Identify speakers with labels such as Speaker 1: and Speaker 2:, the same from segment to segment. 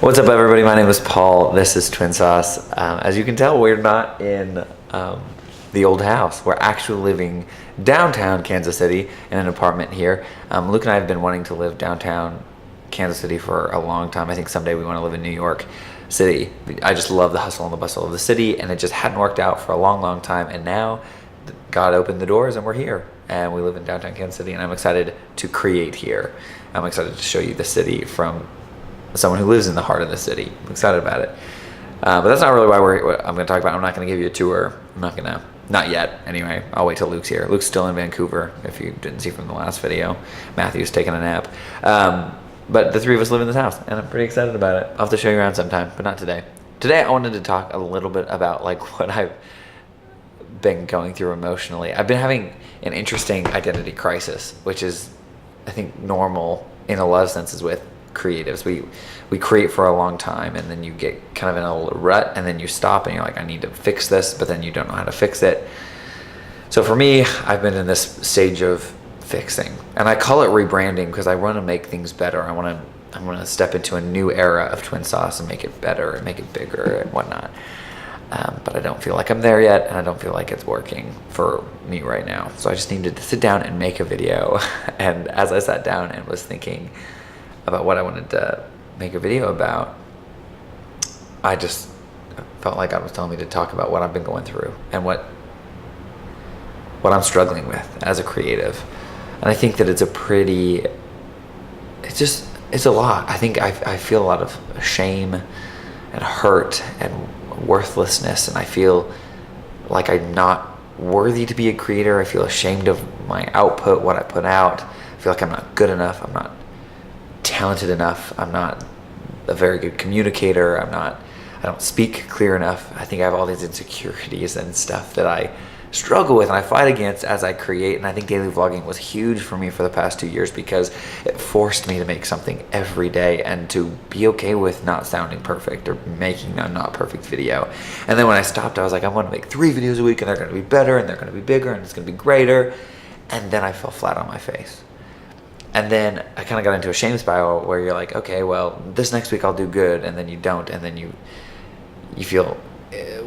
Speaker 1: What's up, everybody? My name is Paul. This is TwinSauce. As you can tell, we're not in the old house. We're actually living downtown Kansas City in an apartment here. Luke and I have been wanting to live downtown Kansas City for a long time. I think someday we want to live in New York City. I just love the hustle and the bustle of the city, and it just hadn't worked out for a long time. And now God opened the doors and we're here. And we live in downtown Kansas City, and I'm excited to create here. I'm excited to show you the city from someone who lives in the heart of the city. I'm excited about it. But that's not really what I'm going to talk about. I'm not going to give you a tour. Not yet, anyway. I'll wait till Luke's here. Luke's still in Vancouver, if you didn't see from the last video. Matthew's taking a nap. But the three of us live in this house, and I'm pretty excited about it. I'll have to show you around sometime, but not today. Today, I wanted to talk a little bit about what I've been going through emotionally. I've been having an interesting identity crisis, which is, I think, normal in a lot of senses with creatives. We create for a long time, and then you get kind of in a rut, and then you stop and you're like, I need to fix this, but then you don't know how to fix it. So for me, I've been in this stage of fixing, and I call it rebranding because I want to make things better. I want to step into a new era of TwinSauce and make it better and make it bigger and whatnot. But I don't feel like I'm there yet, and I don't feel like it's working for me right now. So I just needed to sit down and make a video. And as I sat down and was thinking about what I wanted to make a video about, I just felt like God was telling me to talk about what I've been going through and what I'm struggling with as a creative. And I think that it's a lot. I think I feel a lot of shame and hurt and worthlessness, and I feel like I'm not worthy to be a creator. I feel ashamed of my output, what I put out. I feel like I'm not good enough. I'm not talented enough. I'm not a very good communicator. I don't speak clear enough. I think I have all these insecurities and stuff that I struggle with and I fight against as I create. And I think daily vlogging was huge for me for the past 2 years because it forced me to make something every day and to be okay with not sounding perfect or making a not perfect video. And then when I stopped, I was like, I want to make 3 videos a week, and they're going to be better, and they're going to be bigger, and it's going to be greater. And then I fell flat on my face. And then I kind of got into a shame spiral where you're like, okay, well, this next week I'll do good, and then you don't, and then you feel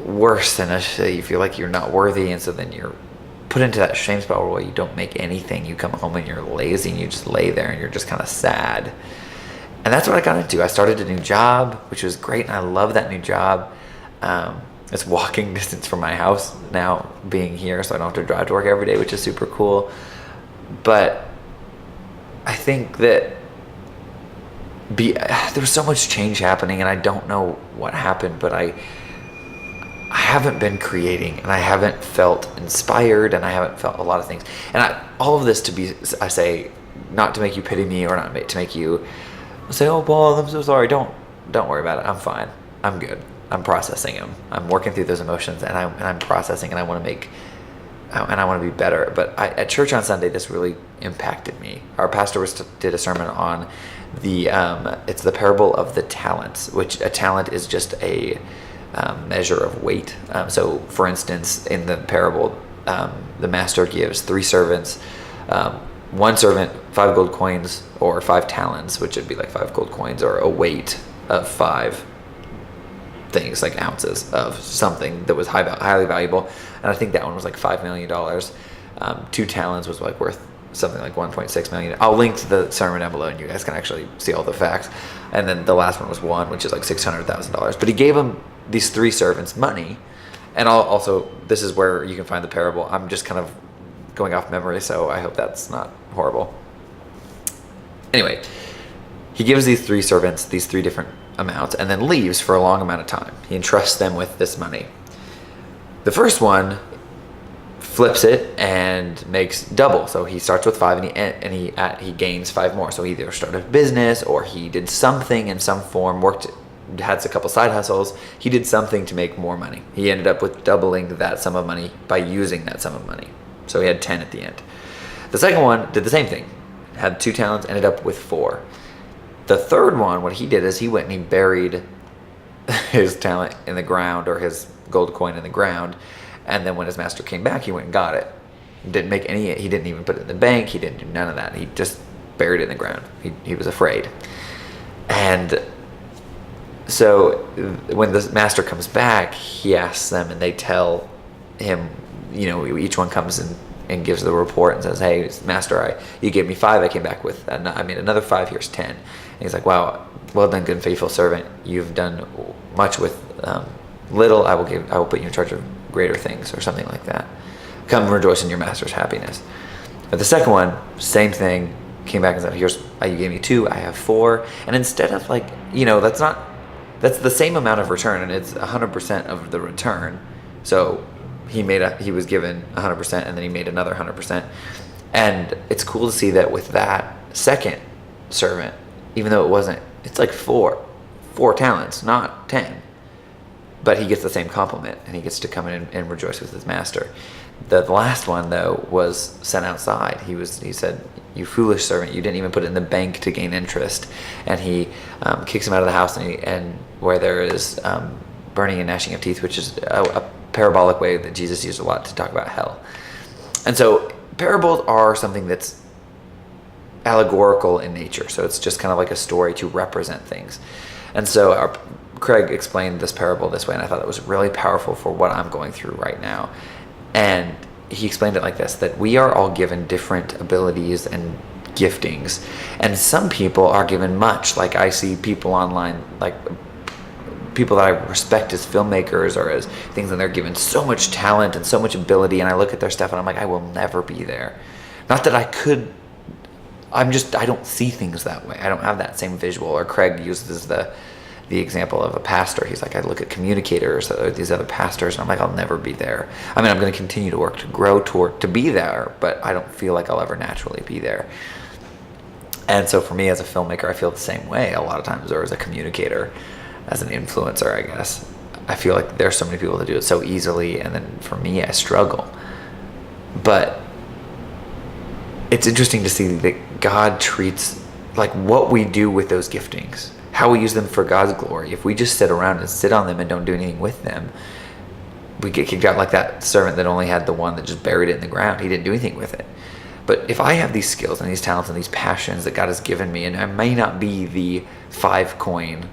Speaker 1: worse, and you feel like you're not worthy, and so then you're put into that shame spiral where you don't make anything. You come home and you're lazy, and you just lay there, and you're just kind of sad. And that's what I got into. I started a new job, which was great, and I love that new job. It's walking distance from my house now, being here, so I don't have to drive to work every day, which is super cool. But I think that there was so much change happening, and I don't know what happened, but I haven't been creating, and I haven't felt inspired, and I haven't felt a lot of things. And all of this I say, not to make you pity me or not to make you say, oh, Paul, I'm so sorry. Don't worry about it. I'm fine. I'm good. I'm processing them. I'm working through those emotions, and I'm processing, and I want to be better. But at church on Sunday, this really impacted me. Our pastor did a sermon on it's the parable of the talents, which a talent is just a measure of weight. So for instance, in the parable, the master gives 3 servants, one servant 5 gold coins or 5 talents, which would be like 5 gold coins or a weight of 5 things, like ounces of something that was highly valuable. And I think that one was like $5 million. 2 talents was like worth something like 1.6 million. I'll link to the sermon down below, and you guys can actually see all the facts. And then the last one was 1, which is like $600,000. But he gave them, these 3 servants, money. And also, this is where you can find the parable. I'm just kind of going off memory, so I hope that's not horrible. Anyway, he gives these 3 servants these 3 different amounts and then leaves for a long amount of time. He entrusts them with this money. The first one flips it and makes double. So he starts with 5, and he gains 5 more. So he either started a business, or he did something in some form, had a couple side hustles. He did something to make more money. He ended up with doubling that sum of money by using that sum of money. So he had 10 at the end. The second one did the same thing. Had 2 talents, ended up with 4. The third one, what he did is he went and he buried his talent in the ground, or his gold coin in the ground. And then when his master came back, he went and got it. He didn't even put it in the bank. He didn't do none of that. He just buried it in the ground. He was afraid. And So when the master comes back, he asks them, and they tell him, each one comes and gives the report and says, hey, master, you gave me 5, I came back with, another 5, here's 10. And he's like, wow, well done, good and faithful servant. You've done much with little. I will put you in charge of greater things, or something like that. Come rejoice in your master's happiness. But the second one, same thing, came back and said, you gave me 2, I have 4. And instead of that's the same amount of return, and it's 100% of the return. So he was given 100%, and then he made another 100%. And it's cool to see that with that second servant, even though it's like 4 talents, not 10. But he gets the same compliment, and he gets to come in and rejoice with his master. The last one, though, was sent outside. He said, you foolish servant, you didn't even put it in the bank to gain interest. And he kicks him out of the house, and where there is burning and gnashing of teeth, which is a parabolic way that Jesus used a lot to talk about hell. And so parables are something that's allegorical in nature. So it's just kind of like a story to represent things. And so Craig explained this parable this way, and I thought it was really powerful for what I'm going through right now. And he explained it like this, that we are all given different abilities and giftings. And some people are given much. Like I see people online, like people that I respect as filmmakers or as things, and they're given so much talent and so much ability. And I look at their stuff and I'm like, I will never be there. Not that I could, I don't see things that way. I don't have that same visual. Or Craig uses the example of a pastor. He's like, I look at communicators, or these other pastors, and I'm like, I'll never be there. I'm going to continue to work to grow to be there, but I don't feel like I'll ever naturally be there. And so for me as a filmmaker, I feel the same way a lot of times, or as a communicator, as an influencer, I guess. I feel like there's so many people that do it so easily, and then for me, I struggle. But it's interesting to see that God treats like what we do with those giftings, how we use them for God's glory. If we just sit around and sit on them and don't do anything with them, we get kicked out like that servant that only had the one that just buried it in the ground. He didn't do anything with it. But if I have these skills and these talents and these passions that God has given me, and I may not be the 5-coin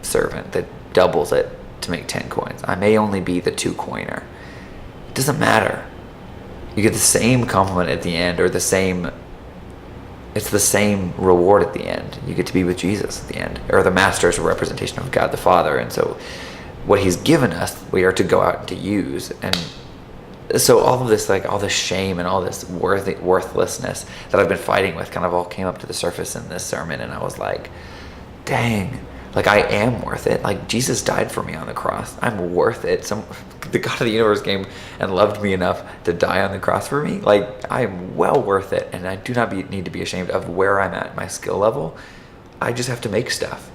Speaker 1: servant that doubles it to make 10 coins. I may only be the 2-coiner. It doesn't matter. You get the same compliment at the end, or it's the same reward at the end. You get to be with Jesus at the end, or the master is a representation of God the Father. And so what he's given us, we are to go out and to use. And so all of this, like all this shame and all this worthlessness that I've been fighting with kind of all came up to the surface in this sermon. And I was like, dang, like I am worth it. Like Jesus died for me on the cross. I'm worth it. The God of the universe came and loved me enough to die on the cross for me. Like I am well worth it. And I do not need to be ashamed of where I'm at, my skill level. I just have to make stuff,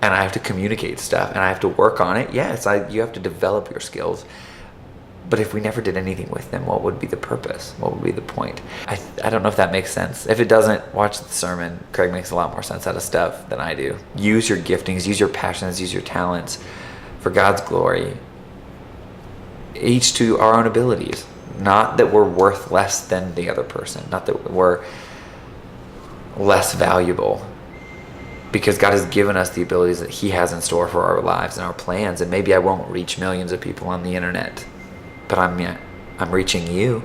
Speaker 1: and I have to communicate stuff, and I have to work on it. Yes, you have to develop your skills. But if we never did anything with them, what would be the purpose? What would be the point? I don't know if that makes sense. If it doesn't, watch the sermon. Craig makes a lot more sense out of stuff than I do. Use your giftings, use your passions, use your talents for God's glory. Each to our own abilities. Not that we're worth less than the other person. Not that we're less valuable. Because God has given us the abilities that he has in store for our lives and our plans. And maybe I won't reach millions of people on the internet, but I'm reaching you.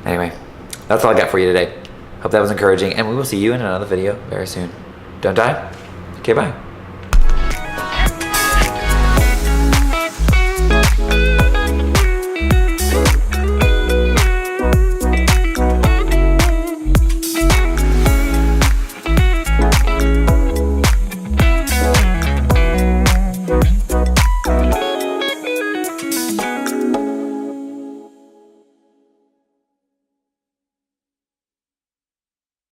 Speaker 1: Anyway, that's all I got for you today. Hope that was encouraging, and we will see you in another video very soon. Don't die. Okay, bye.